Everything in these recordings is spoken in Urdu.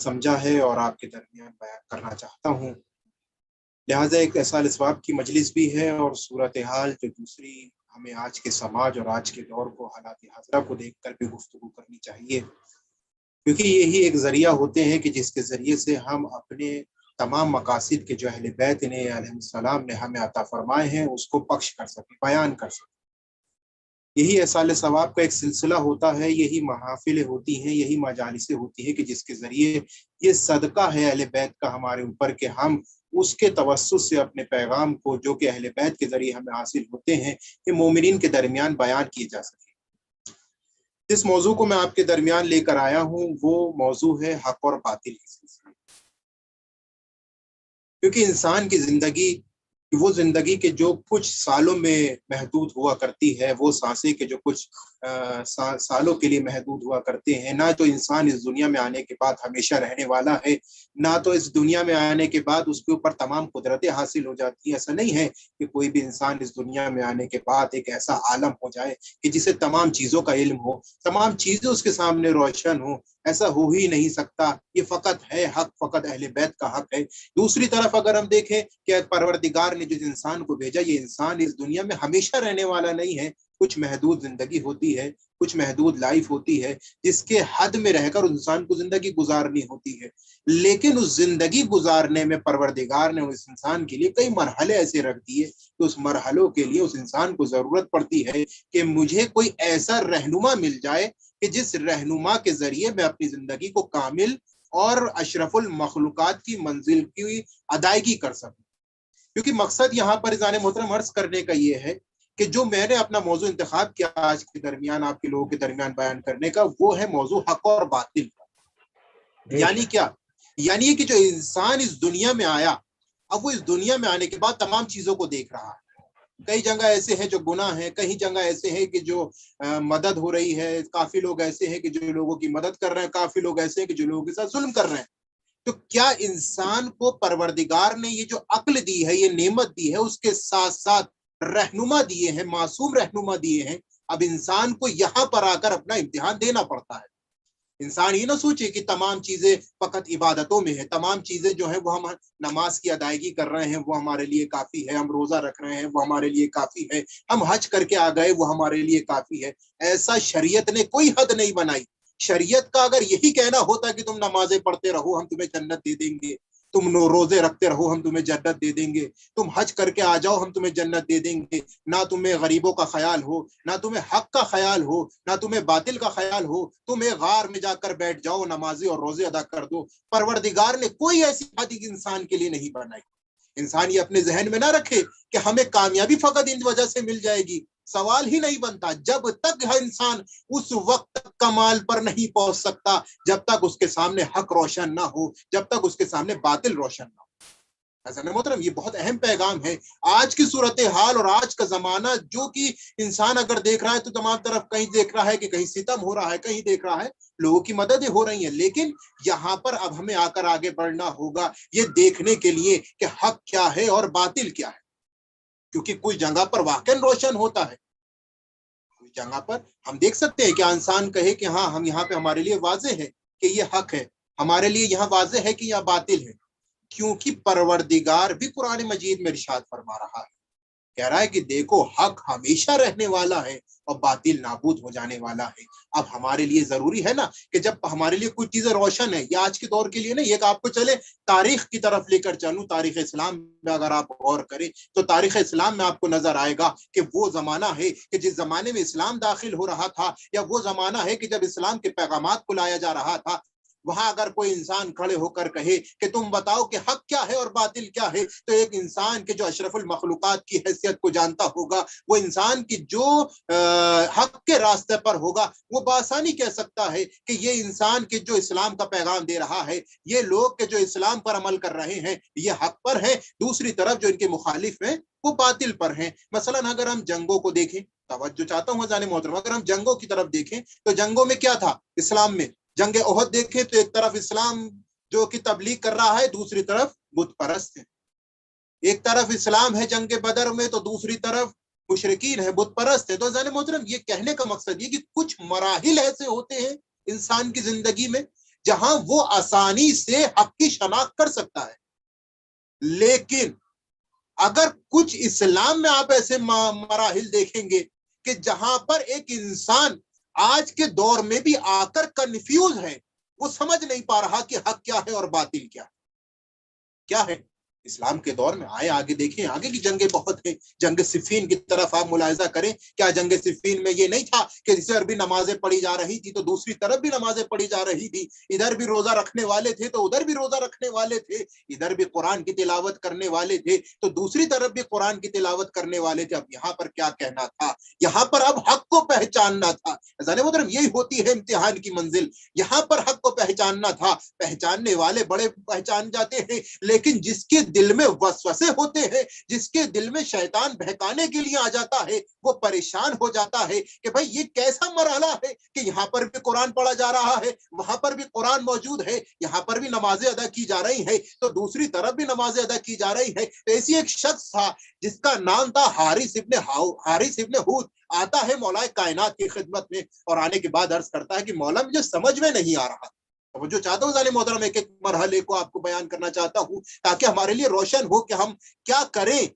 سمجھا ہے اور آپ کے درمیان بیان کرنا چاہتا ہوں۔ لہٰذا ایک ایسا اسباب کی مجلس بھی ہے اور صورتحال جو دوسری ہمیں آج کے سماج اور آج کے دور کو حالات حاضرہ کو دیکھ کر بھی گفتگو کرنی چاہیے، کیونکہ یہی ایک ذریعہ ہوتے ہیں کہ جس کے ذریعے سے ہم اپنے تمام مقاصد کے جو اہل بیت نے علیہ السلام نے ہمیں عطا فرمائے ہیں اس کو پخش کر سکیں، بیان کر سکیں۔ یہی احصال ثواب کا ایک سلسلہ ہوتا ہے، یہی محافلیں ہوتی ہیں، یہی مجالسیں ہوتی ہیں کہ جس کے ذریعے یہ صدقہ ہے اہل بیت کا ہمارے اوپر کہ ہم اس کے توسط سے اپنے پیغام کو جو کہ اہل بیت کے ذریعے ہمیں حاصل ہوتے ہیں کہ مومنین کے درمیان بیان کیے جا سکے۔ جس موضوع کو میں آپ کے درمیان لے کر آیا ہوں وہ موضوع ہے حق اور باطل کے سلسلے، کیونکہ انسان کی زندگی وہ زندگی کے جو کچھ سالوں میں محدود ہوا کرتی ہے، وہ سانسیں کے جو کچھ سالوں کے لیے محدود ہوا کرتے ہیں، نہ تو انسان اس دنیا میں آنے کے بعد ہمیشہ رہنے والا ہے، نہ تو اس دنیا میں آنے کے بعد اس کے اوپر تمام قدرتیں حاصل ہو جاتی ہیں۔ ایسا نہیں ہے کہ کوئی بھی انسان اس دنیا میں آنے کے بعد ایک ایسا عالم ہو جائے کہ جسے تمام چیزوں کا علم ہو، تمام چیزیں اس کے سامنے روشن ہوں، ایسا ہو ہی نہیں سکتا۔ یہ فقط ہے حق، فقط اہل بیت کا حق ہے۔ دوسری طرف اگر ہم دیکھیں کہ پروردگار نے جس انسان کو بھیجا، یہ انسان اس دنیا میں ہمیشہ رہنے والا نہیں ہے، کچھ محدود زندگی ہوتی ہے، کچھ محدود لائف ہوتی ہے جس کے حد میں رہ کر انسان کو زندگی گزارنی ہوتی ہے، لیکن اس زندگی گزارنے میں پروردگار نے اس انسان کے لیے کئی مرحلے ایسے رکھ دیے کہ اس مرحلوں کے لیے اس انسان کو ضرورت پڑتی ہے کہ مجھے کوئی ایسا رہنما مل جائے کہ جس رہنما کے ذریعے میں اپنی زندگی کو کامل اور اشرف المخلوقات کی منزل کی ادائیگی کر سکوں۔ کیونکہ مقصد یہاں پر اذان محترم عرض کرنے کا یہ ہے کہ جو میں نے اپنا موضوع انتخاب کیا آج کے درمیان آپ کے لوگوں کے درمیان بیان کرنے کا، وہ ہے موضوع حق اور باطل کا۔ یعنی کیا؟ یعنی کہ جو انسان اس دنیا میں آیا، اب وہ اس دنیا میں آنے کے بعد تمام چیزوں کو دیکھ رہا ہے۔ کئی جگہ ایسے ہیں جو گناہ ہیں، کئی جگہ ایسے ہیں کہ جو مدد ہو رہی ہے، کافی لوگ ایسے ہیں کہ جو لوگوں کی مدد کر رہے ہیں، کافی لوگ ایسے ہیں کہ جو لوگوں کے ساتھ ظلم کر رہے ہیں۔ تو کیا انسان کو پروردگار نے یہ جو عقل دی ہے، یہ نعمت دی ہے، اس کے ساتھ ساتھ رہنما دیے ہیں، معصوم رہنما دیے ہیں، اب انسان کو یہاں پر آ کر اپنا امتحان دینا پڑتا ہے۔ انسان یہ نہ سوچے کہ تمام چیزیں فقط عبادتوں میں ہے، تمام چیزیں جو ہیں وہ ہم نماز کی ادائیگی کر رہے ہیں وہ ہمارے لیے کافی ہے، ہم روزہ رکھ رہے ہیں وہ ہمارے لیے کافی ہے، ہم حج کر کے آ گئے وہ ہمارے لیے کافی ہے۔ ایسا شریعت نے کوئی حد نہیں بنائی۔ شریعت کا اگر یہی کہنا ہوتا کہ تم نمازیں پڑھتے رہو ہم تمہیں جنت دے دیں گے، تم روزے رکھتے رہو ہم تمہیں جنت دے دیں گے، تم حج کر کے آ جاؤ ہم تمہیں جنت دے دیں گے، نہ تمہیں غریبوں کا خیال ہو، نہ تمہیں حق کا خیال ہو، نہ تمہیں باطل کا خیال ہو، تم ایک غار میں جا کر بیٹھ جاؤ، نمازی اور روزے ادا کر دو۔ پروردگار نے کوئی ایسی حد انسان کے لیے نہیں بنائی۔ انسان یہ اپنے ذہن میں نہ رکھے کہ ہمیں کامیابی فقط ان وجہ سے مل جائے گی، سوال ہی نہیں بنتا۔ جب تک انسان اس وقت تک کمال پر نہیں پہنچ سکتا جب تک اس کے سامنے حق روشن نہ ہو، جب تک اس کے سامنے باطل روشن نہ ہو۔ حضرت محترم یہ بہت اہم پیغام ہے۔ آج کی صورتحال اور آج کا زمانہ جو کہ انسان اگر دیکھ رہا ہے تو تمام طرف کہیں دیکھ رہا ہے کہ کہیں ستم ہو رہا ہے، کہیں دیکھ رہا ہے لوگوں کی مددیں ہو رہی ہیں، لیکن یہاں پر اب ہمیں آ کر آگے بڑھنا ہوگا یہ دیکھنے کے لیے کہ حق کیا ہے اور باطل کیا ہے، کیونکہ کچھ جگہ پر واقعی روشن ہوتا ہے، کچھ جگہ پر ہم دیکھ سکتے ہیں کہ انسان کہے کہ ہاں ہم یہاں پہ ہمارے لیے واضح ہے کہ یہ حق ہے، ہمارے لیے یہاں واضح ہے کہ یہ باطل ہے، کیونکہ پروردگار بھی قرآن مجید میں ارشاد فرما رہا ہے، کہہ رہا ہے کہ دیکھو حق ہمیشہ رہنے والا ہے اور باطل نابود ہو جانے والا ہے۔ اب ہمارے لیے ضروری ہے نا کہ جب ہمارے لیے کچھ چیزیں روشن ہیں، یہ آج کے دور کے لیے نہیں، ایک آپ کو چلے تاریخ کی طرف لے کر چلوں، تاریخ اسلام میں اگر آپ غور کریں تو تاریخ اسلام میں آپ کو نظر آئے گا کہ وہ زمانہ ہے کہ جس زمانے میں اسلام داخل ہو رہا تھا، یا وہ زمانہ ہے کہ جب اسلام کے پیغامات کو لایا جا رہا تھا، وہاں اگر کوئی انسان کھڑے ہو کر کہے کہ تم بتاؤ کہ حق کیا ہے اور باطل کیا ہے، تو ایک انسان کے جو اشرف المخلوقات کی حیثیت کو جانتا ہوگا، وہ انسان کی جو حق کے راستے پر ہوگا، وہ بآسانی کہہ سکتا ہے کہ یہ انسان کے جو اسلام کا پیغام دے رہا ہے، یہ لوگ کے جو اسلام پر عمل کر رہے ہیں یہ حق پر ہیں، دوسری طرف جو ان کے مخالف ہیں وہ باطل پر ہیں۔ مثلا اگر ہم جنگوں کو دیکھیں، توجہ چاہتا ہوں حضرات محترم، اگر ہم جنگوں کی طرف دیکھیں تو جنگوں میں کیا تھا اسلام میں؟ جنگ احد دیکھیں تو ایک طرف اسلام جو کہ تبلیغ کر رہا ہے، دوسری طرف بت پرست ہے۔ ایک طرف اسلام ہے جنگ بدر میں تو دوسری طرف مشرکین ہے، بت پرست ہے۔ تو حضرات محترم یہ کہنے کا مقصد یہ کہ کچھ مراحل ایسے ہوتے ہیں انسان کی زندگی میں جہاں وہ آسانی سے حق کی شناخت کر سکتا ہے. لیکن اگر کچھ اسلام میں آپ ایسے مراحل دیکھیں گے کہ جہاں پر ایک انسان آج کے دور میں بھی آ کر کنفیوز ہے, وہ سمجھ نہیں پا رہا کہ حق کیا ہے اور باطل کیا ہے. اسلام کے دور میں آئے, آگے دیکھیں, آگے کی جنگیں بہت ہیں. جنگ صفین کی طرف آپ ملاحظہ کریں, کیا جنگ صفین میں یہ نہیں تھا کہ ادھر بھی نمازیں پڑھی جا رہی تھی تو دوسری طرف بھی نمازیں پڑھی جا رہی تھی, ادھر بھی روزہ رکھنے والے تھے تو ادھر بھی روزہ رکھنے والے تھے, ادھر بھی قرآن کی تلاوت کرنے والے تھے تو دوسری طرف بھی قرآن کی تلاوت کرنے والے تھے. اب یہاں پر کیا کہنا تھا, یہاں پر اب حق کو پہچاننا تھا. محترم یہی ہوتی ہے امتحان کی منزل, یہاں پر حق کو پہچاننا تھا. پہچاننے والے بڑے پہچان جاتے ہیں, لیکن جس کے دل میں وسوسے ہوتے ہیں, جس کے دل میں شیطان بہکانے کے لیے آ جاتا ہے, وہ پریشان ہو جاتا ہے کہ بھائی یہ کیسا مرحلہ ہے کہ یہاں پر بھی قرآن پڑھا جا رہا ہے, وہاں پر بھی قرآن موجود ہے, یہاں پر بھی نمازیں ادا کی جا رہی ہیں تو دوسری طرف بھی نمازیں ادا کی جا رہی ہے. ایسی ایک شخص تھا جس کا نام تھا حارث ابن ہود, آتا ہے مولا کائنات کی خدمت میں اور آنے کے بعد عرض کرتا ہے کہ مولا مجھے سمجھ میں نہیں آ رہا. تو جو چاہتا ہوں ظالم محترم ایک ایک مرحلے کو آپ کو بیان کرنا چاہتا ہوں تاکہ ہمارے لیے روشن ہو کہ ہم کیا کریں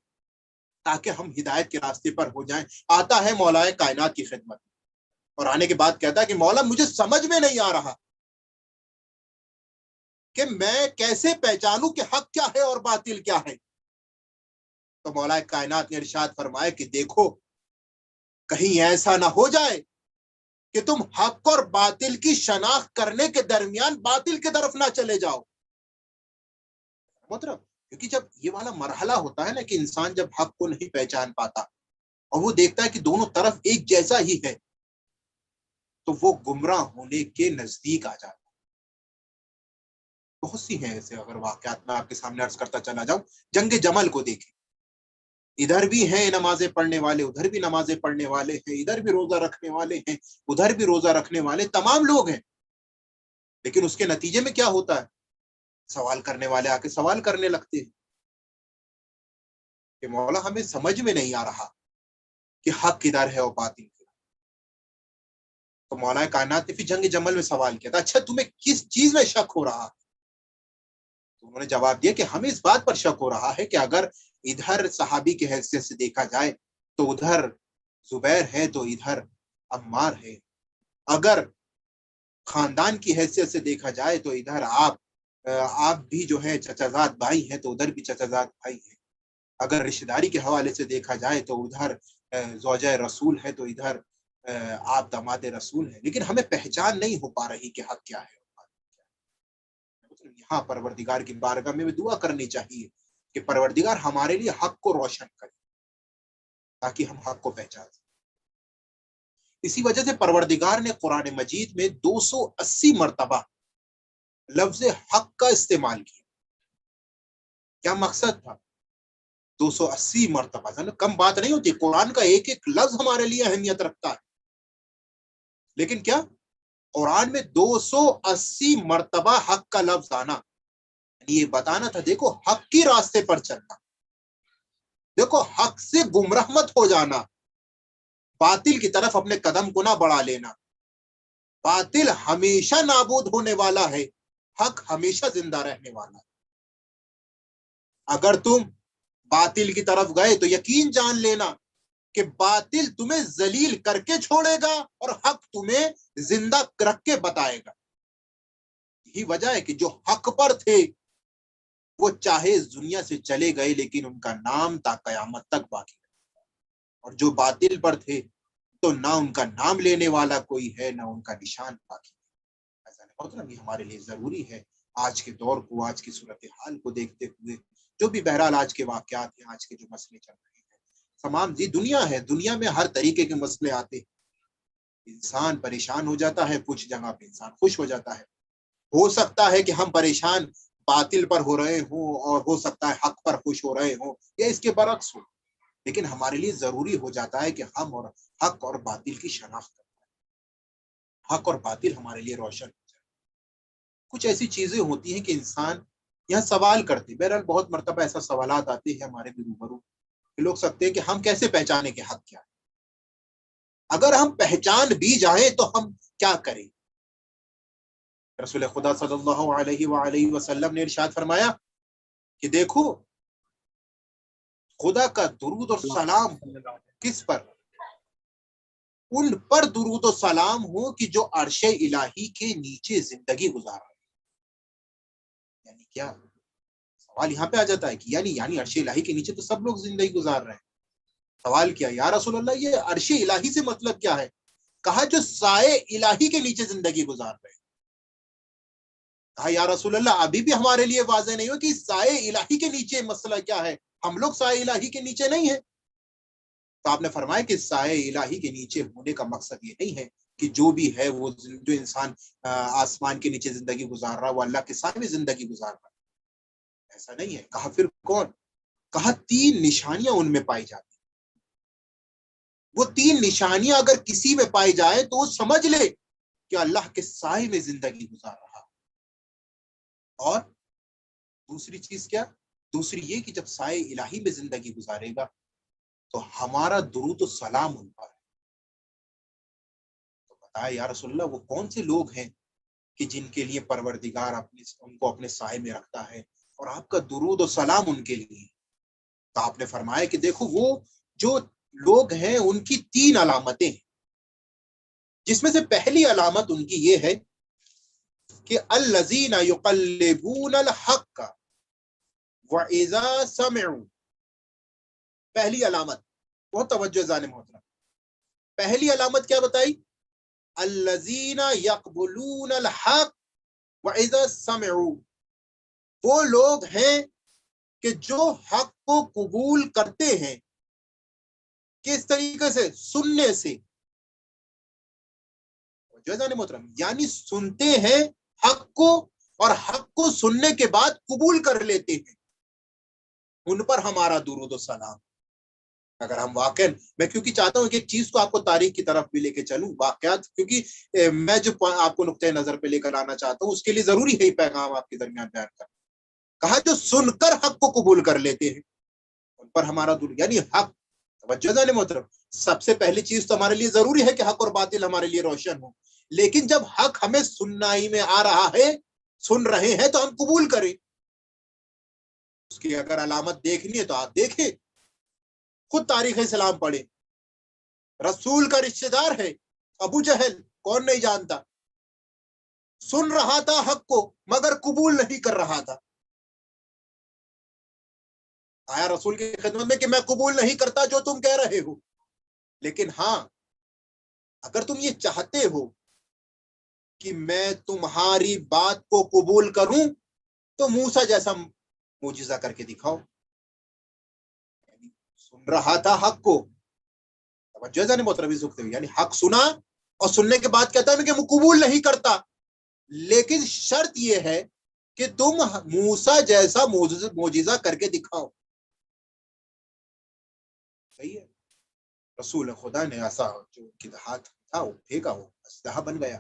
تاکہ ہم ہدایت کے راستے پر ہو جائیں. آتا ہے مولا کائنات کی خدمت اور آنے کے بعد کہتا ہے کہ مولا مجھے سمجھ میں نہیں آ رہا کہ میں کیسے پہچانوں کہ حق کیا ہے اور باطل کیا ہے. تو مولا کائنات نے ارشاد فرمایا کہ دیکھو کہیں ایسا نہ ہو جائے کہ تم حق اور باطل کی شناخت کرنے کے درمیان باطل کی طرف نہ چلے جاؤ. مطلب کیونکہ جب یہ والا مرحلہ ہوتا ہے نا کہ انسان جب حق کو نہیں پہچان پاتا اور وہ دیکھتا ہے کہ دونوں طرف ایک جیسا ہی ہے تو وہ گمراہ ہونے کے نزدیک آ جاتا ہے. بہت سی ہیں ایسے اگر واقعات میں آپ کے سامنے عرض کرتا چلا جاؤں. جنگ جمل کو دیکھیں, ادھر بھی ہیں نمازیں پڑھنے والے, ادھر بھی نمازیں پڑھنے والے ہیں, ادھر بھی روزہ رکھنے والے ہیں, ادھر بھی روزہ رکھنے والے, تمام لوگ ہیں. لیکن اس کے نتیجے میں کیا ہوتا ہے, سوال کرنے والے آ کے سوال کرنے لگتے ہیں کہ مولا ہمیں سمجھ میں نہیں آ رہا کہ حق کدھر ہے اور باطل کدھر. تو مولا کائنات نے پھر جنگ جمل میں سوال کیا تھا, اچھا تمہیں کس چیز میں شک ہو رہا؟ تو انہوں نے جواب دیا کہ ہمیں اس بات پر شک ہو رہا ہے کہ اگر ادھر صحابی کی حیثیت سے دیکھا جائے تو ادھر زبیر ہے تو ادھر عمار ہے, اگر خاندان کی حیثیت سے دیکھا جائے تو ادھر آپ بھی جو ہے چچا زاد بھائی ہیں تو ادھر بھی چچا زاد بھائی ہیں, اگر رشتہ داری کے حوالے سے دیکھا جائے تو ادھر زوجہ رسول ہے تو ادھر آپ داماد رسول ہیں. لیکن ہمیں پہچان نہیں ہو پا رہی کہ حق کیا ہے. یہاں پروردگار کی بارگاہ میں دعا کرنی چاہیے کہ پروردگار ہمارے لیے حق کو روشن کرے تاکہ ہم حق کو پہچان سکیں. اسی وجہ سے پروردگار نے قرآن مجید میں 280 مرتبہ لفظ حق کا استعمال کیا. کیا مقصد تھا؟ 280 مرتبہ کم بات نہیں ہوتی, قرآن کا ایک ایک لفظ ہمارے لیے اہمیت رکھتا ہے. لیکن کیا قرآن میں 280 مرتبہ حق کا لفظ آنا یہ بتانا تھا دیکھو حق کی راستے پر چلنا, دیکھو حق سے گمراہ مت ہو جانا, باطل کی طرف اپنے قدم کو نہ بڑھا لینا. باطل ہمیشہ نابود ہونے والا ہے, حق ہمیشہ زندہ رہنے والا ہے. اگر تم باطل کی طرف گئے تو یقین جان لینا کہ باطل تمہیں ذلیل کر کے چھوڑے گا اور حق تمہیں زندہ رکھ کے بتائے گا. یہی وجہ ہے کہ جو حق پر تھے وہ چاہے اس دنیا سے چلے گئے لیکن ان کا نام تا قیامت تک باقی رہا, اور جو باطل پر تھے تو نہ ان کا نام لینے والا کوئی ہے نہ ان کا نشان باقی ہے. ایسا نہیں, یہ ہمارے لیے ضروری ہے آج کے دور کو, آج کی صورتحال کو دیکھتے ہوئے, جو بھی بہرحال آج کے واقعات ہیں, آج کے جو مسئلے چل رہے ہیں, تمام دنیا ہے, دنیا میں ہر طریقے کے مسئلے آتے ہیں. انسان پریشان ہو جاتا ہے, کچھ جگہ پہ انسان خوش ہو جاتا ہے. ہو سکتا ہے کہ ہم پریشان باطل پر ہو رہے ہوں اور ہو سکتا ہے حق پر خوش ہو رہے ہوں یا اس کے برعکس ہو, لیکن ہمارے لیے ضروری ہو جاتا ہے کہ ہم اور حق اور باطل کی شناخت کریں, حق اور باطل ہمارے لیے روشن ہو جائے. کچھ ایسی چیزیں ہوتی ہیں کہ انسان یہاں سوال کرتے, بہرحال بہت مرتبہ ایسا سوالات آتے ہیں ہمارے بھی روبرو کہ لوگ سکتے ہیں کہ ہم کیسے پہچانے کہ حق کیا ہے, اگر ہم پہچان بھی جائیں تو ہم کیا کریں. رسول خدا صلی اللہ علیہ وآلہ وسلم نے ارشاد فرمایا کہ دیکھو خدا کا درود اور سلام کس پر؟ ان پر درود و سلام ہو کہ جو عرش الہی کے نیچے زندگی گزار رہے ہیں۔ یعنی کیا سوال یہاں پہ آ جاتا ہے کہ یعنی عرش الہی کے نیچے تو سب لوگ زندگی گزار رہے ہیں۔ سوال کیا یا رسول اللہ یہ عرش الہی سے مطلب کیا ہے؟ کہا جو سائے الہی کے نیچے زندگی گزار رہے ہیں۔ کہا یا رسول اللہ ابھی بھی ہمارے لیے واضح نہیں ہو کہ سائے الہی کے نیچے مسئلہ کیا ہے، ہم لوگ سائے الہی کے نیچے نہیں ہیں۔ تو آپ نے فرمایا کہ سائے الہی کے نیچے ہونے کا مقصد یہ نہیں ہے کہ جو بھی ہے وہ جو انسان آسمان کے نیچے زندگی گزار رہا وہ اللہ کے سائے میں زندگی گزار رہا، ایسا نہیں ہے۔ کہا پھر کون؟ کہا 3 نشانیاں ان میں پائی جاتی، وہ 3 نشانیاں اگر کسی میں پائی جائے تو وہ سمجھ لے کہ اللہ کے سائے میں زندگی گزار رہا۔ اور دوسری چیز کیا؟ دوسری یہ کہ جب سائے الہی میں زندگی گزارے گا تو ہمارا درود و سلام ان پر ہے۔ تو بتایا یا رسول اللہ وہ کون سے لوگ ہیں کہ جن کے لیے پروردگار ان کو اپنے سائے میں رکھتا ہے اور آپ کا درود و سلام ان کے لیے؟ تو آپ نے فرمایا کہ دیکھو وہ جو لوگ ہیں ان کی 3 علامتیں ہیں، جس میں سے پہلی علامت ان کی یہ ہے کہ الذین یقلبون الحق وَإِذَا سَمِعُوا، پہلی علامت بہت توجہ جانے محترم، پہلی علامت کیا بتائی؟ الذین یقبلون الحق وَإِذَا سَمِعُوا، وہ لوگ ہیں کہ جو حق کو قبول کرتے ہیں، کس طریقے سے؟ سننے سے۔ جو جانے محترم یعنی سنتے ہیں حق کو اور حق کو سننے کے بعد قبول کر لیتے ہیں، ان پر ہمارا درود و سلام۔ اگر ہم واقعا، میں کیونکہ چاہتا ہوں کہ ایک چیز کو آپ کو تاریخ کی طرف بھی لے کے چلوں، واقعات، کیونکہ میں جو آپ کو نقطۂ نظر پہ لے کر آنا چاہتا ہوں اس کے لیے ضروری ہے پیغام آپ کے درمیان بیان کرنا۔ کہا جو سن کر حق کو قبول کر لیتے ہیں ان پر ہمارا درود، یعنی حق، توجہ جانے محترم، سب سے پہلی چیز تو ہمارے لیے ضروری ہے کہ حق اور باطل ہمارے لیے روشن ہو، لیکن جب حق ہمیں سنائی میں آ رہا ہے، سن رہے ہیں، تو ہم قبول کریں۔ اس کی اگر علامت دیکھنی ہے تو آپ دیکھیں، خود تاریخ اسلام پڑھے، رسول کا رشتہ دار ہے ابو جہل، کون نہیں جانتا، سن رہا تھا حق کو مگر قبول نہیں کر رہا تھا، آیا رسول کی خدمت میں کہ میں قبول نہیں کرتا جو تم کہہ رہے ہو، لیکن ہاں اگر تم یہ چاہتے ہو کہ میں تمہاری بات کو قبول کروں تو موسیٰ جیسا معجزہ کر کے دکھاؤ۔ سن رہا تھا حق کو، توجہ نہیں محترم، یعنی حق سنا اور سننے کے بعد کہتا ہے کہ میں قبول نہیں کرتا، لیکن شرط یہ ہے کہ تم موسیٰ جیسا معجزہ کر کے دکھاؤ۔ صحیح ہے، رسول خدا نے ایسا جو ان کے ہاتھ تھا وہ پھینکا، وہ اسلحہ بن گیا۔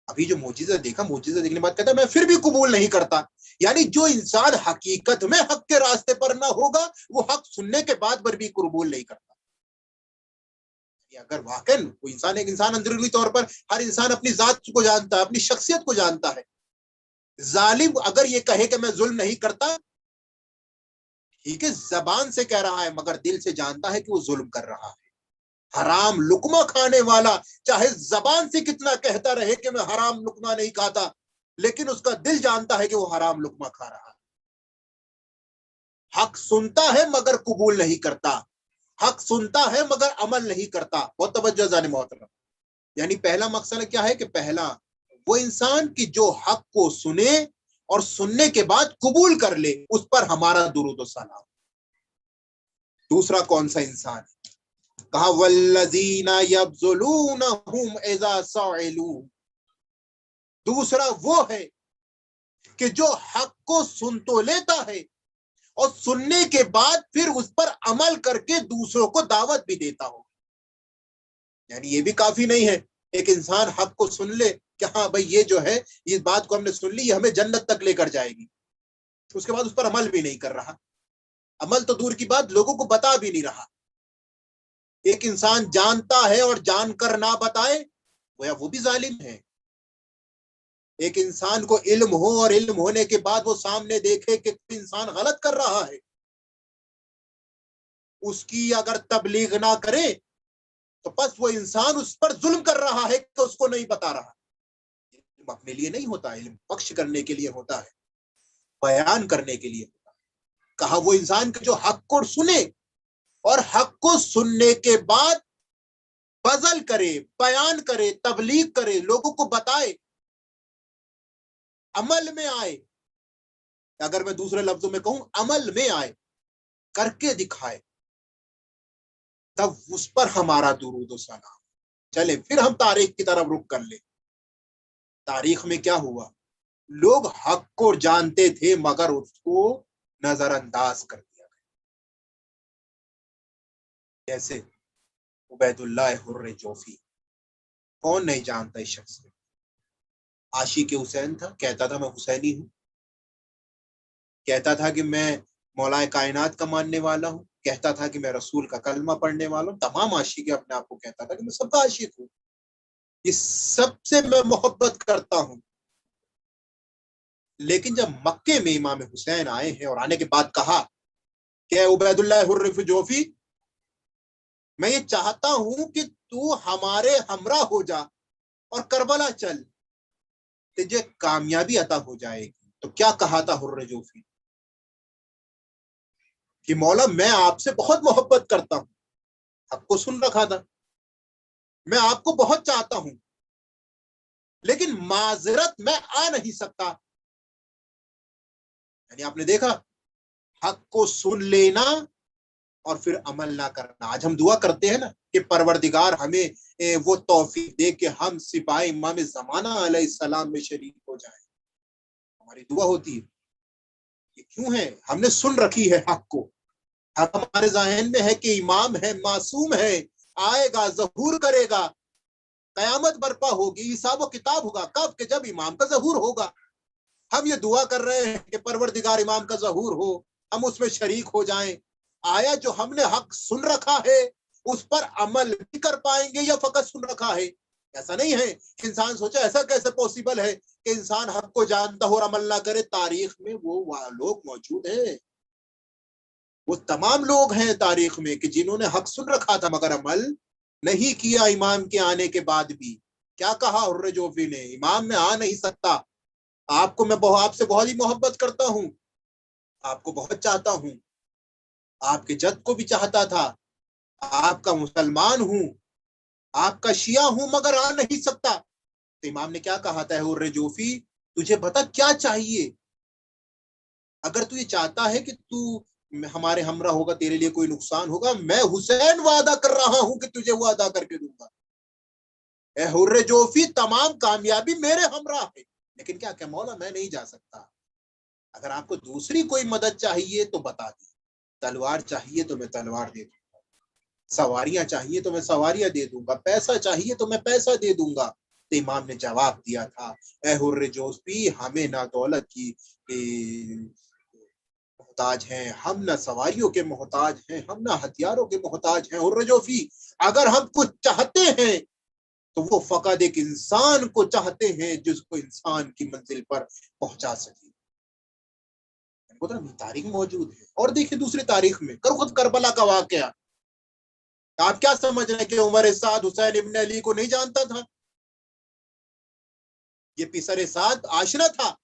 ابھی جو معجزہ دیکھا، معجزہ دیکھنے کے بعد کہتا ہے میں پھر بھی قبول نہیں کرتا، یعنی جو انسان حقیقت میں حق کے راستے پر نہ ہوگا وہ حق سننے کے بعد پر بھی قبول نہیں کرتا۔ اگر واقعا کوئی انسان، ایک انسان اندرونی طور پر ہر انسان اپنی ذات کو جانتا ہے، اپنی شخصیت کو جانتا ہے، ظالم اگر یہ کہے کہ میں ظلم نہیں کرتا، ٹھیک ہے زبان سے کہہ رہا ہے مگر دل سے جانتا ہے کہ وہ ظلم کر رہا ہے۔ حرام لقمہ کھانے والا چاہے زبان سے کتنا کہتا رہے کہ میں حرام لقمہ نہیں کھاتا، لیکن اس کا دل جانتا ہے کہ وہ حرام لقمہ کھا رہا ہے۔ حق سنتا ہے مگر قبول نہیں کرتا، حق سنتا ہے مگر عمل نہیں کرتا۔ بہت توجہ جانے محترم، یعنی پہلا مقصد کیا ہے کہ پہلا وہ انسان کی جو حق کو سنے اور سننے کے بعد قبول کر لے، اس پر ہمارا درود و سلام۔ دوسرا کون سا انسان ہے؟ کہا والذین یبذلونہم اذا سئلوا، دوسرا وہ ہے کہ جو حق کو سن تو لیتا ہے اور سننے کے بعد پھر اس پر عمل کر کے دوسروں کو دعوت بھی دیتا ہو۔ یعنی یہ بھی کافی نہیں ہے ایک انسان حق کو سن لے کہ ہاں بھائی یہ جو ہے اس بات کو ہم نے سن لی، یہ ہمیں جنت تک لے کر جائے گی، اس کے بعد اس پر عمل بھی نہیں کر رہا، عمل تو دور کی بات لوگوں کو بتا بھی نہیں رہا۔ ایک انسان جانتا ہے اور جان کر نہ بتائے گویا وہ بھی ظالم ہے۔ ایک انسان کو علم ہو اور علم ہونے کے بعد وہ سامنے دیکھے کہ انسان غلط کر رہا ہے، اس کی اگر تبلیغ نہ کرے تو بس وہ انسان اس پر ظلم کر رہا ہے کہ اس کو نہیں بتا رہا۔ علم اپنے لیے نہیں ہوتا، علم بخش کرنے کے لیے ہوتا ہے، بیان کرنے کے لیے ہوتا ہے۔ کہا وہ انسان کہ جو حق کو سنے اور حق کو سننے کے بعد بذل کرے، بیان کرے، تبلیغ کرے، لوگوں کو بتائے، عمل میں آئے، اگر میں دوسرے لفظوں میں کہوں عمل میں آئے، کر کے دکھائے، تب اس پر ہمارا درود و سلام۔ چلے پھر ہم تاریخ کی طرف رخ کر لیں۔ تاریخ میں کیا ہوا؟ لوگ حق کو جانتے تھے مگر اس کو نظر انداز کر دیا گیا، جیسے عبید اللہ حر جوفی، کون نہیں جانتا اس شخص کو؟ عاشق حسین تھا، کہتا تھا میں حسینی ہوں، کہتا تھا کہ میں مولا کائنات کا ماننے والا ہوں، کہتا تھا کہ میں رسول کا کلمہ پڑھنے والا ہوں، تمام عاشق اپنے آپ کو کہتا تھا کہ میں سب کا عاشق ہوں، یہ سب سے میں محبت کرتا ہوں۔ لیکن جب مکے میں امام حسین آئے ہیں اور آنے کے بعد کہا کہ عبید اللہ حر جوفی، میں یہ چاہتا ہوں کہ تو ہمارے ہمراہ ہو جا اور کربلا چل، تجھے کامیابی عطا ہو جائے گی۔ تو کیا کہا تھا حر جوفی کہ مولا میں آپ سے بہت محبت کرتا ہوں، حق کو سن رکھا تھا، میں آپ کو بہت چاہتا ہوں، لیکن معذرت میں آ نہیں سکتا۔ یعنی آپ نے دیکھا حق کو سن لینا اور پھر عمل نہ کرنا۔ آج ہم دعا کرتے ہیں نا کہ پروردگار ہمیں وہ توفیق دے کہ ہم سپاہی امام زمانہ علیہ السلام میں شریک ہو جائیں، ہماری دعا ہوتی ہے۔ یہ کیوں ہے؟ ہم نے سن رکھی ہے حق کو، ہمارے ذہن میں ہے کہ امام ہے، معصوم ہے، آئے گا، ظہور کرے گا، قیامت برپا ہوگی، حساب و کتاب ہوگا، کب کہ جب امام کا ظہور ہوگا۔ ہم یہ دعا کر رہے ہیں کہ پروردگار امام کا ظہور ہو، ہم اس میں شریک ہو جائیں۔ آیا جو ہم نے حق سن رکھا ہے اس پر عمل بھی کر پائیں گے یا فقط سن رکھا ہے؟ ایسا نہیں ہے۔ انسان سوچا ایسا کیسے پوسیبل ہے کہ انسان حق کو جانتا ہو اور عمل نہ کرے؟ تاریخ میں وہ لوگ موجود ہیں، وہ تمام لوگ ہیں تاریخ میں کہ جنہوں نے حق سن رکھا تھا مگر عمل نہیں کیا۔ امام کے آنے کے بعد بھی کیا کہا حر جوفی نے؟ امام میں آ نہیں سکتا، آپ کو میں آپ سے بہت ہی محبت کرتا ہوں، آپ کو بہت چاہتا ہوں، آپ کے جد کو بھی چاہتا تھا، آپ کا مسلمان ہوں، آپ کا شیعہ ہوں، مگر آ نہیں سکتا۔ تو امام نے کیا کہا تھا حر جوفی، تجھے بتا کیا چاہیے؟ اگر تو یہ چاہتا ہے کہ تو ہمارے ہمراہ ہوگا، تیرے لیے کوئی نقصان ہوگا، میں حسین وعدہ کر رہا ہوں کہ تجھے وہ ادا کر کے دوں گا۔ اے حر جوفی، تمام کامیابی میرے ہمراہ ہے، لیکن کیا کہ مولا میں نہیں جا سکتا۔ اگر آپ کو دوسری کوئی مدد چاہیے تو بتا دیں، تلوار چاہیے تو میں تلوار دے دوں گا، سواریاں چاہیے تو میں سواریاں دے دوں گا، پیسہ چاہیے تو میں پیسہ دے دوں گا۔ تو امام نے جواب دیا تھا، اے حر جوفی، ہمیں نہ دولت کی محتاج ہیں، ہم نہ سواریوں کے محتاج ہیں، ہم نہ ہتھیاروں کے محتاج ہیں۔ حر جوفی، اگر ہم کچھ چاہتے ہیں تو وہ فقط ایک انسان کو چاہتے ہیں جس کو انسان کی منزل پر پہنچا سکے۔ تاریخ موجود ہے۔ اور دیکھیں دوسری تاریخ میں خود کربلا کا واقعہ، آپ کیا سمجھ رہے ہیں کہ عمر سعد حسین ابن علی کو نہیں جانتا تھا؟ یہ پسر سعد آشنا تھا،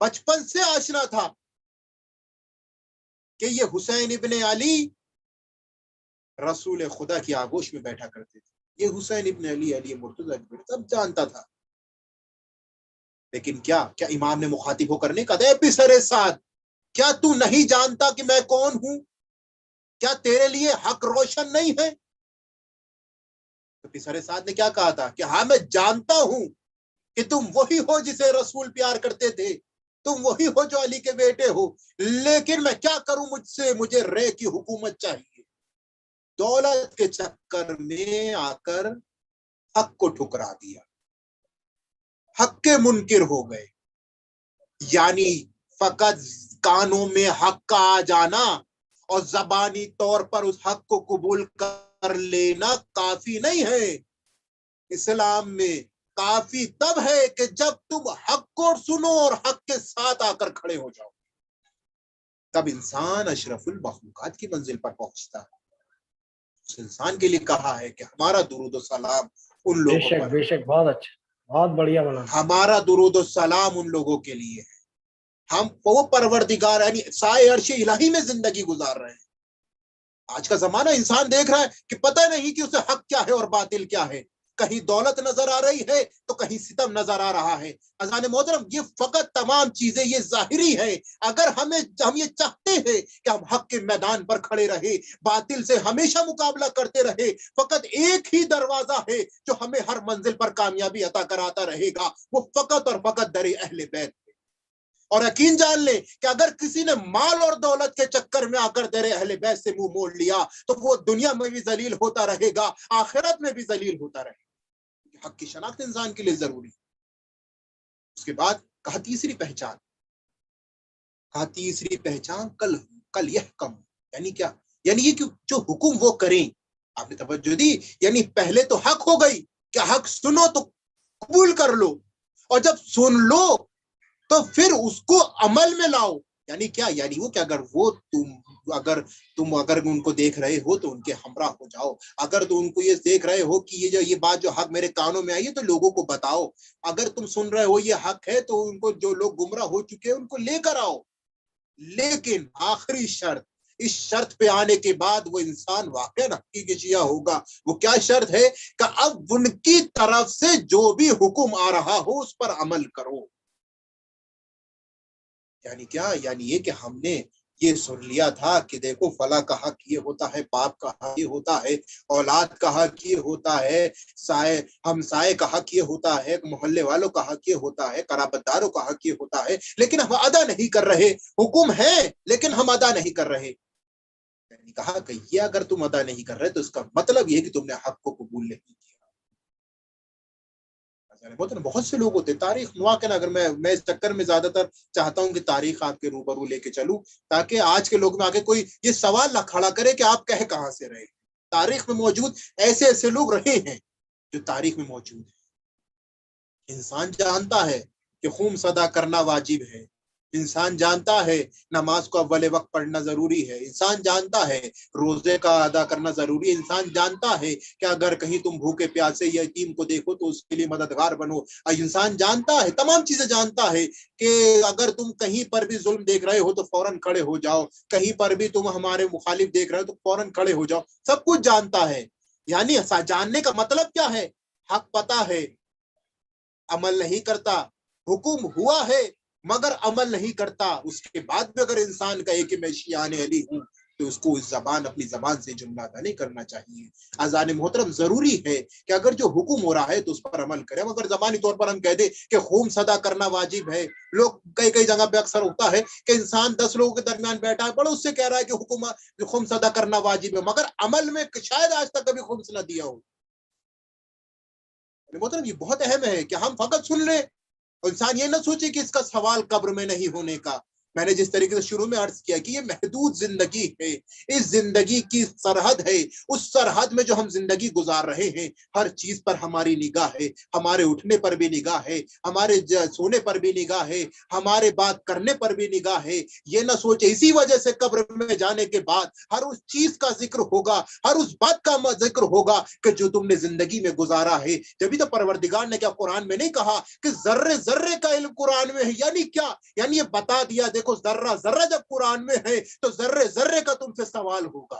بچپن سے آشنا تھا کہ یہ حسین ابن علی رسول خدا کی آغوش میں بیٹھا کرتے تھے، یہ حسین ابن علی علی مرتضی سب جانتا تھا۔ لیکن کیا امام نے مخاطب ہو کرنے کا دے پسر سعد، کیا تو نہیں جانتا کہ میں کون ہوں؟ کیا تیرے لیے حق روشن نہیں ہے؟ تو پسر سعد نے کیا کہا تھا کہ ہاں میں جانتا ہوں کہ تم وہی ہو جسے رسول پیار کرتے تھے، تم وہی ہو جو علی کے بیٹے ہو، لیکن میں کیا کروں، مجھے رے کی حکومت چاہیے۔ دولت کے چکر میں آ کر حق کو ٹھکرا دیا، حق کے منکر ہو گئے۔ یعنی فقط کانوں میں حق کا آ جانا اور زبانی طور پر اس حق کو قبول کر لینا کافی نہیں ہے۔ اسلام میں کافی تب ہے کہ جب تم حق کو سنو اور حق کے ساتھ آ کر کھڑے ہو جاؤ، تب انسان اشرف المخلوقات کی منزل پر پہنچتا ہے۔ اس انسان کے لیے کہا ہے کہ ہمارا درود و سلام ان بے لوگوں شک پر، بے شک، بہت اچھا، بہت بڑھیا مولانا۔ ہمارا درود و سلام ان لوگوں کے لیے ہے، ہم وہ پروردگار یعنی سائے عرش الہی میں زندگی گزار رہے ہیں۔ آج کا زمانہ انسان دیکھ رہا ہے کہ پتہ نہیں کہ اسے حق کیا ہے اور باطل کیا ہے، کہیں دولت نظر آ رہی ہے تو کہیں ستم نظر آ رہا ہے۔ اذان محترم، یہ فقط تمام چیزیں یہ ظاہری ہے۔ اگر ہم یہ چاہتے ہیں کہ ہم حق کے میدان پر کھڑے رہے، باطل سے ہمیشہ مقابلہ کرتے رہے، فقط ایک ہی دروازہ ہے جو ہمیں ہر منزل پر کامیابی عطا کراتا رہے گا، وہ فقط اور فقط در اہل بیت۔ اور یقین جان لیں کہ اگر کسی نے مال اور دولت کے چکر میں آ کر در اہل بیت سے منہ موڑ لیا تو وہ دنیا میں بھی ذلیل ہوتا رہے گا، آخرت میں بھی ذلیل ہوتا رہے گا۔ حق کی شناخت انسان کے لیے ضروری ہے۔ اس کے بعد کہا تیسری پہچان، کل یحکم، یعنی کیا؟ یعنی یہ جو حکم وہ کریں، آپ نے توجہ دی، یعنی پہلے تو حق ہو گئی کہ حق سنو تو قبول کر لو، اور جب سن لو تو پھر اس کو عمل میں لاؤ۔ یعنی کیا؟ یعنی وہ کہ اگر تم ان کو دیکھ رہے ہو تو ان کے ہمراہ ہو جاؤ، اگر تم ان کو یہ دیکھ رہے ہو کہ یہ بات جو حق میرے کانوں میں آئی ہے تو لوگوں کو بتاؤ، اگر تم سن رہے ہو یہ حق ہے تو ان کو، جو لوگ گمراہ ہو چکے ہیں ان کو لے کر آؤ۔ لیکن آخری شرط، اس شرط پہ آنے کے بعد وہ انسان واقعا حقیقی شیعہ ہوگا۔ وہ کیا شرط ہے؟ کہ اب ان کی طرف سے جو بھی حکم آ رہا ہو اس پر عمل کرو۔ یعنی کیا؟ یعنی یہ کہ ہم نے یہ سن لیا تھا کہ دیکھو فلاں کا حق یہ ہوتا ہے، باپ کا حق یہ ہوتا ہے، اولاد کا حق یہ ہوتا ہے، ہمسائے کا حق یہ ہوتا ہے، محلے والوں کا حق یہ ہوتا ہے، قرابت داروں کا حق یہ ہوتا ہے، لیکن ہم ادا نہیں کر رہے۔ حکم ہے لیکن ہم ادا نہیں کر رہے۔ یعنی کہا کہ یہ اگر تم ادا نہیں کر رہے تو اس کا مطلب یہ کہ تم نے حق کو قبول نہیں کیا۔ بہت سے لوگ ہوتے ہیں، تاریخ مواقع، اگر میں اس چکر میں زیادہ تر چاہتا ہوں کہ تاریخ آپ کے روبرو لے کے چلوں تاکہ آج کے لوگ میں آگے کوئی یہ سوال نہ کھڑا کرے کہ آپ کہاں سے رہے۔ تاریخ میں موجود ایسے لوگ رہے ہیں جو تاریخ میں موجود ہیں۔ انسان جانتا ہے کہ خون ادا کرنا واجب ہے، انسان جانتا ہے نماز کو اول وقت پڑھنا ضروری ہے، انسان جانتا ہے روزے کا ادا کرنا ضروری ہے، انسان جانتا ہے کہ اگر کہیں تم بھوکے پیاسے یا یتیم کو دیکھو تو اس کے لیے مددگار بنو، انسان جانتا ہے، تمام چیزیں جانتا ہے کہ اگر تم کہیں پر بھی ظلم دیکھ رہے ہو تو فوراً کھڑے ہو جاؤ، کہیں پر بھی تم ہمارے مخالف دیکھ رہے ہو تو فوراً کھڑے ہو جاؤ، سب کچھ جانتا ہے۔ یعنی جاننے کا مطلب کیا ہے؟ حق پتہ ہے، عمل نہیں کرتا، حکم ہوا ہے مگر عمل نہیں کرتا۔ اس کے بعد بھی اگر انسان کہے کہ میں شیعان علی ہوں تو اس کو اپنی زبان سے جملہ ادا نہیں کرنا چاہیے۔ اذان محترم، ضروری ہے کہ اگر جو حکم ہو رہا ہے تو اس پر عمل کریں۔ اگر زبانی طور پر ہم کہہ دیں کہ خمس ادا کرنا واجب ہے، لوگ کئی جگہ پہ اکثر ہوتا ہے کہ انسان 10 لوگوں کے درمیان بیٹھا ہے، بڑا اس سے کہہ رہا ہے کہ خمس ادا کرنا واجب ہے، مگر عمل میں شاید آج تک کبھی خمس نہ دیا ہو۔ محترم، یہ بہت اہم ہے کہ ہم فقط سن لیں، انسان یہ نہ سوچے کہ اس کا سوال قبر میں نہیں ہونے کا۔ میں نے جس طریقے سے شروع میں عرض کیا کہ یہ محدود زندگی ہے، اس زندگی کی سرحد ہے، اس سرحد میں جو ہم زندگی گزار رہے ہیں ہر چیز پر ہماری نگاہ ہے، ہمارے اٹھنے پر بھی نگاہ ہے، ہمارے سونے پر بھی نگاہ ہے، ہمارے بات کرنے پر بھی نگاہ ہے۔ یہ نہ سوچے اسی وجہ سے قبر میں جانے کے بعد ہر اس چیز کا ذکر ہوگا، ہر اس بات کا ذکر ہوگا کہ جو تم نے زندگی میں گزارا ہے۔ جبھی تو پروردگار نے کیا قرآن میں نہیں کہا کہ ذرے ذرے کا علم قرآن میں ہے؟ یعنی کیا؟ یعنی یہ بتا دیا دیکھو ذرہ ذرہ جب قرآن میں ہے تو ذرے ذرے کا تم سے سوال ہوگا۔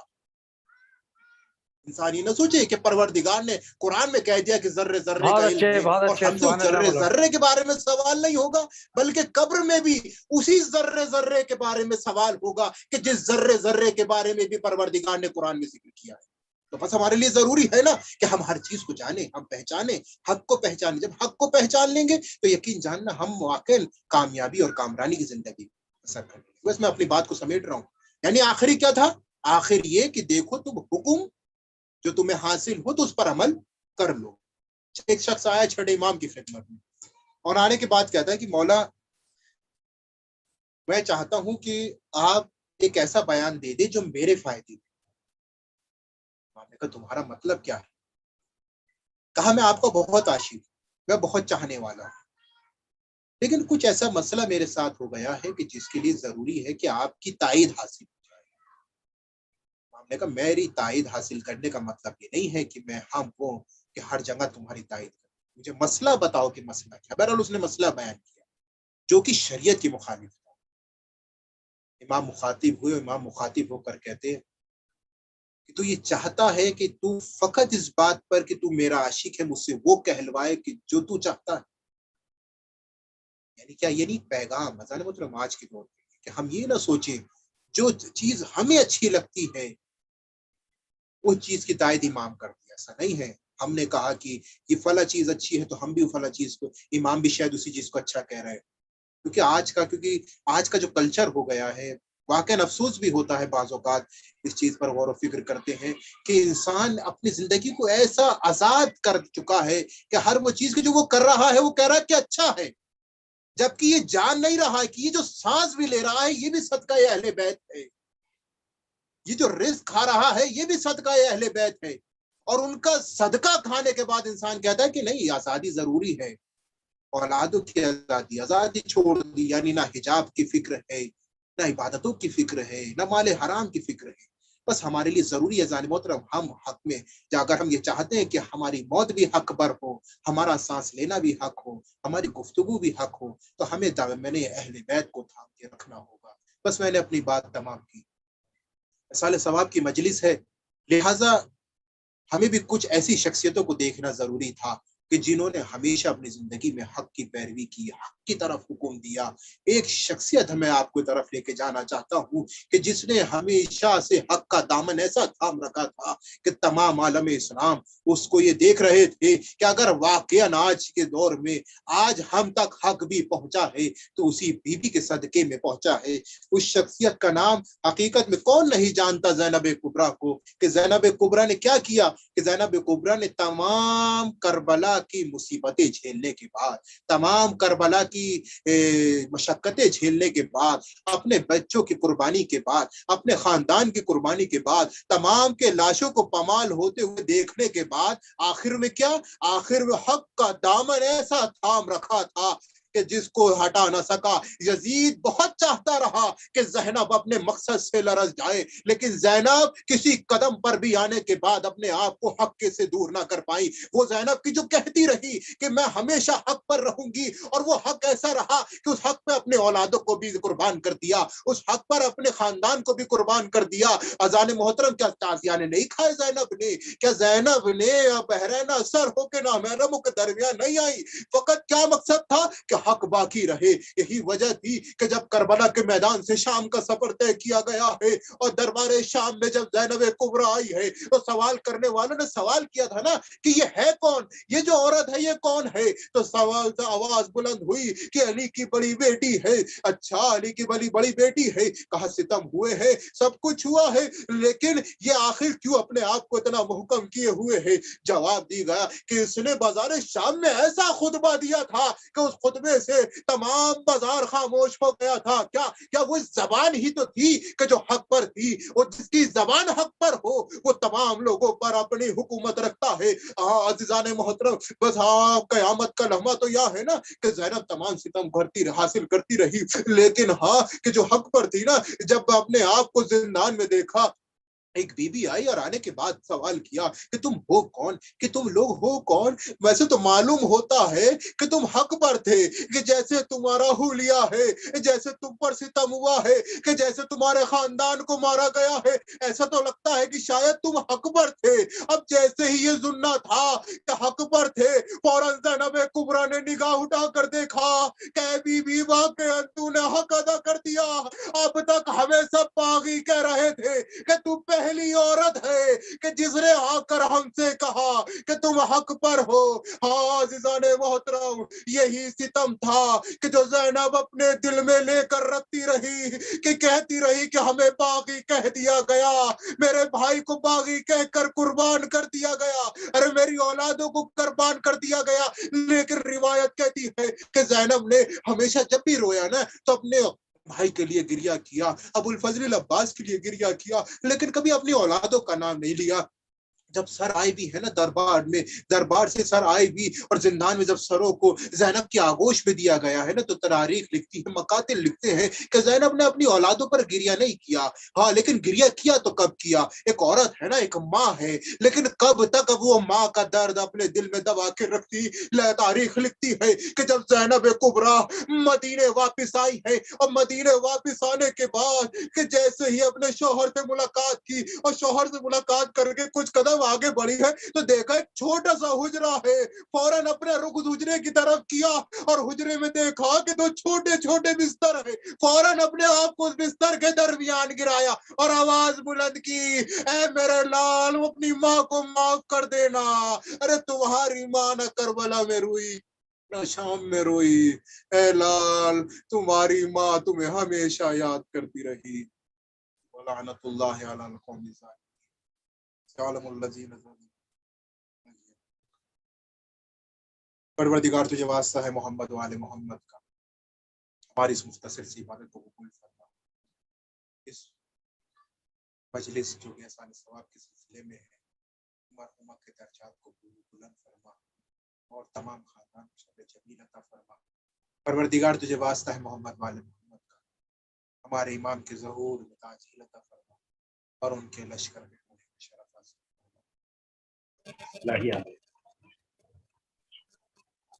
انسان یہ نہ سوچے کہ پروردگار نے قرآن میں کہہ دیا کہ ذرے ذرے کا علم ہے اور ہم سے ذرے ذرے کے بارے میں سوال نہیں ہوگا، بلکہ قبر میں بھی اسی ذرے ذرے کے بارے میں سوال ہوگا کہ جس ذرے ذرے کے بارے میں بھی پروردگار نے قرآن میں ذکر کیا ہے۔ تو بس ہمارے لیے ضروری ہے نا کہ ہم ہر چیز کو جانیں، ہم پہچانیں، حق کو پہچانیں۔ جب حق کو پہچان لیں گے تو یقین جاننا ہم واقعا کامیابی اور کامرانی کی زندگی بسر کریں گے۔ بس میں اپنی بات کو سمیٹ رہا ہوں۔ یعنی آخری کیا تھا؟ آخر یہ کہ دیکھو تم حکم جو تمہیں حاصل ہو تو اس پر عمل کر لو۔ ایک شخص آیا چھٹے امام کی خدمت میں اور آنے کے بعد کہتا ہے کہ مولا میں چاہتا ہوں کہ آپ ایک ایسا بیان دے دیں جو میرے فائدے دے۔ نے کہا تمہارا مطلب کیا ہے؟ کہا میں آپ کو بہت عاشق ہوں، میں بہت چاہنے والا ہوں، لیکن کچھ ایسا مسئلہ میرے ساتھ ہو گیا ہے کہ جس کے لیے ضروری ہے کہ آپ کی تائید حاصل ہو جائے۔ ہم نے کہا میری تائید حاصل کرنے کا مطلب یہ نہیں ہے کہ میں ہم وہ کہ ہر جگہ تمہاری تائید کروں، مجھے مسئلہ بتاؤ کہ مسئلہ کیا۔ بہرحال اس نے مسئلہ بیان کیا جو کہ شریعت کی مخالف تھا۔ امام مخاطب ہوئے، امام مخاطب ہو کر کہتے کہ تو یہ چاہتا ہے کہ تو فقط اس بات پر کہ تو میرا عاشق ہے مجھ سے وہ کہلوائے کہ جو تو چاہتا ہے۔ یعنی کیا؟ یہ نہیں پیغام مزان مطلب آج کے دور میں کہ ہم یہ نہ سوچیں جو چیز ہمیں اچھی لگتی ہے اس چیز کی تائید امام کر دیا، ایسا نہیں ہے۔ ہم نے کہا کہ یہ فلاں چیز اچھی ہے تو ہم بھی فلاں چیز کو، امام بھی شاید اسی چیز کو اچھا کہہ رہے ہیں۔ کیونکہ آج کا جو کلچر ہو گیا ہے، واقعا افسوس بھی ہوتا ہے بعض اوقات اس چیز پر غور و فکر کرتے ہیں کہ انسان اپنی زندگی کو ایسا آزاد کر چکا ہے کہ ہر وہ چیز جو وہ کر رہا ہے وہ کہہ رہا ہے کہ اچھا ہے، جبکہ یہ جان نہیں رہا ہے کہ یہ جو سانس بھی لے رہا ہے یہ بھی صدقہ اہل بیت ہے، یہ جو رزق کھا رہا ہے یہ بھی صدقہ اہل بیت ہے، اور ان کا صدقہ کھانے کے بعد انسان کہتا ہے کہ نہیں آزادی ضروری ہے، اولادوں کی آزادی چھوڑ دی، یعنی نہ حجاب کی فکر ہے، نہ عبادتوں کی فکر ہے، نہ مال حرام کی فکر ہے۔ بس ہمارے لیے ضروری ہے جان محترم ہم حق میں، اگر ہم یہ چاہتے ہیں کہ ہماری موت بھی حق پر ہو، ہمارا سانس لینا بھی حق ہو، ہماری گفتگو بھی حق ہو، تو ہمیں دامن اہل بیت کو تھام کے رکھنا ہوگا۔ بس میں نے اپنی بات تمام کی۔ سال ثواب کی مجلس ہے، لہٰذا ہمیں بھی کچھ ایسی شخصیتوں کو دیکھنا ضروری تھا کہ جنہوں نے ہمیشہ اپنی زندگی میں حق کی پیروی کی، حق کی طرف حکم دیا۔ ایک شخصیت میں آپ کو طرف لے کے جانا چاہتا ہوں کہ جس نے ہمیشہ سے حق کا دامن ایسا تھام رکھا تھا کہ تمام عالم اسلام اس کو یہ دیکھ رہے تھے کہ اگر واقعا آج کے دور میں آج ہم تک حق بھی پہنچا ہے تو اسی بی بی کے صدقے میں پہنچا ہے۔ اس شخصیت کا نام حقیقت میں کون نہیں جانتا زینب کبریٰ کو، کہ زینب کبریٰ نے کیا کیا کہ زینب کبریٰ نے تمام کربلا کی مصیبتیں جھیلنے کے بعد، تمام کربلا کی مشقتیں جھیلنے کے بعد، اپنے بچوں کی قربانی کے بعد، اپنے خاندان کی قربانی کے بعد، تمام کے لاشوں کو پامال ہوتے ہوئے دیکھنے کے بعد، آخر میں کیا؟ آخر میں حق کا دامن ایسا تھام رکھا تھا کہ جس کو ہٹا نہ سکا۔ یزید بہت چاہتا رہا کہ زینب اپنے مقصد سے لرز جائے، لیکن زینب کسی قدم پر بھی آنے کے بعد اپنے آپ کو حق سے دور نہ کر پائی۔ وہ زینب کی جو کہتی رہی کہ میں ہمیشہ حق پر رہوں گی، اور وہ حق ایسا رہا کہ اس حق پہ اپنے اولادوں کو بھی قربان کر دیا، اس حق پر اپنے خاندان کو بھی قربان کر دیا۔ اذان محترم، کیا تازیہ نے نہیں کھائے زینب نے؟ کیا زینب نے بحرین اثر ہو کے نامحرموں کے درمیان نہیں آئی؟ فقط کیا مقصد تھا کہ حق باقی رہے۔ یہی وجہ تھی کہ جب کربلا کے میدان سے شام کا سفر طے کیا گیا ہے اور دربار شام میں جب زینب کبریٰ آئی ہے تو سوال کرنے والوں نے سوال کیا تھا نا کہ یہ ہے کون، یہ جو عورت ہے یہ کون ہے؟ تو سوال سے آواز بلند ہوئی کہ علی کی بڑی بیٹی ہے۔ اچھا، علی کی بڑی بیٹی ہے، کہا ستم ہوئے ہیں، سب کچھ ہوا ہے، لیکن یہ آخر کیوں اپنے آپ کو اتنا محکم کیے ہوئے ہے؟ جواب دی گیا کہ اس نے بازار شام میں ایسا خطبہ دیا تھا کہ اس خطبے سے تمام بازار خاموش ہو گیا تھا۔ کیا وہ زبان ہی تو تھی کہ جو حق پر تھی، اور جس کی زبان حق پر ہو وہ تمام لوگوں پر اپنی حکومت رکھتا ہے۔ عزیزان محترم، بس قیامت کا لمحہ تو یہ ہے نا کہ زینب تمام ستم حاصل کرتی رہی، لیکن کہ جو حق پر تھی نا، جب اپنے آپ کو زندان میں دیکھا، ایک بی بی آئی اور آنے کے بعد سوال کیا کہ تم ہو کون، کہ تم لوگ ہو کون؟ ویسے تو معلوم ہوتا ہے کہ تم حق پر تھے، کہ جیسے تمہارا حلیہ ہے، جیسے تم پر ستم ہوا ہے، کہ جیسے تمہارے خاندان کو مارا گیا ہے، ایسا تو لگتا ہے کہ شاید تم حق پر تھے۔ اب جیسے ہی یہ سننا تھا کہ حق پر تھے، فوراً زینب کبریٰ نے نگاہ اٹھا کر دیکھا کہ بی بی واقعا تو نے حق ادا کر دیا۔ اب تک ہمیں سب باغی کہہ رہے تھے کہ تم پہلی عورت ہے کہ جس نے آ کر ہم سے کہا کہ تم حق پر ہو۔ عزیزان محترم، یہی ستم تھا کہ جو زینب اپنے دل میں لے کر رکھتی رہی، کہ کہتی رہی کہ ہمیں باغی کہہ دیا گیا، میرے بھائی کو باغی کہہ کر قربان کر دیا گیا، ارے میری اولادوں کو قربان کر دیا گیا۔ لیکن روایت کہتی ہے کہ زینب نے ہمیشہ جب بھی رویا نا تو اپنے بھائی کے لیے گریہ کیا، ابو الفضل عباس کے لیے گریہ کیا، لیکن کبھی اپنی اولادوں کا نام نہیں لیا۔ جب سر آئی بھی ہے نا دربار میں، دربار سے سر آئی بھی اور زندان میں جب سروں کو زینب کی آغوش میں دیا گیا ہے نا، تو تاریخ لکھتی ہے، مقاتل لکھتے ہیں کہ زینب نے اپنی اولادوں پر گریہ نہیں کیا، ہاں لیکن گریہ کیا تو کب کیا؟ ایک عورت ہے نا، ایک ماں ہے، لیکن کب تک وہ ماں کا درد اپنے دل میں دبا کے رکھتی؟ تاریخ لکھتی ہے کہ جب زینب کبریٰ مدینے واپس آئی ہے، اور مدینے واپس آنے کے بعد کہ جیسے ہی اپنے شوہر سے ملاقات کی اور شوہر سے ملاقات کر کے کچھ قدم آگے بڑھی ہے تو دیکھا ایک چھوٹا سا حجرہ ہے، فوراً اپنے رخ حجرے کی طرف کیا اور حجرے میں دیکھا کہ دو چھوٹے چھوٹے بستر ہیں، فوراً اپنے آپ کو اس بستر کے درمیان گرایا اور آواز بلند کی، اے میرے لال اپنی ماں کو معاف کر دینا، ارے تمہاری ماں نہ کربلا میں روئی نہ شام میں روئی، اے لال تمہاری ماں تمہیں ہمیشہ یاد کرتی رہی، ولعنت اللہ علی القوم الظالمین، یعلم الذین ظلموا۔ پروردگار تجھے واسطہ ہے محمد و آل محمد کا، ہماری اس مختصر سی عبادت کو قبول فرما، اس مجلس جو کہ احسان ثواب کے سلسلے میں ہے، مرحومہ کے درجات کو بلند فرما اور تمام خاندان کو صبر جمیل عطا فرما۔ پروردگار تجھے واسطہ ہے محمد و آل محمد کا، ہمارے امام کے ظہور میں تاجیل عطا فرما اور ان کے لشکر میں شرف حاصل فرما۔